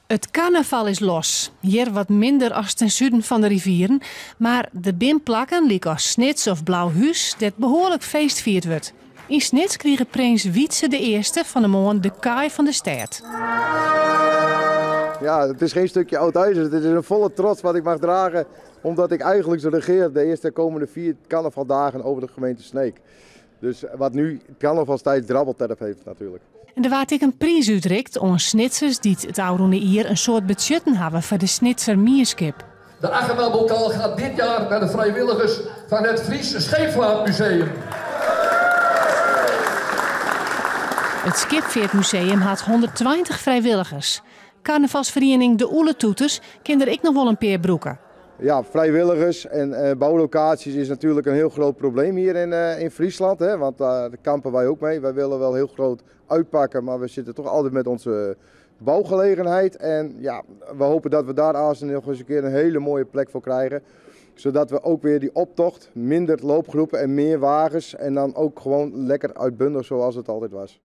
Het carnaval is los. Hier wat minder als ten zuiden van de rivieren. Maar de binplakken, liek als Snits of Blauwhuis, dat behoorlijk feestvierd wordt. In Snits kregen prins Wietse de eerste van de morgen de kaai van de stad. Ja, het is geen stukje oud ijzer. Het is een volle trots wat ik mag dragen. Omdat ik eigenlijk zo regeer de eerste komende 4 carnavaldagen over de gemeente Sneek. Dus wat nu carnavalstijd drabbelterf heeft natuurlijk. En er waard ik een prijs uitreikt aan Snitsers die het oude hier een soort budgetten hebben voor de Snitser Mierskip. De Aggermelbokaal gaat dit jaar naar de vrijwilligers van het Fries Scheepvaartmuseum. Het Skipvaartmuseum had 120 vrijwilligers. Carnavalsvereniging De Oele Toeters kende ik nog wel een paar broeken. Ja, vrijwilligers en bouwlocaties is natuurlijk een heel groot probleem hier in Friesland. Hè? Want daar kampen wij ook mee. Wij willen wel heel groot uitpakken, maar we zitten toch altijd met onze bouwgelegenheid. En ja, we hopen dat we daar nog eens een keer een hele mooie plek voor krijgen. Zodat we ook weer die optocht, minder loopgroepen en meer wagens. En dan ook gewoon lekker uitbundig zoals het altijd was.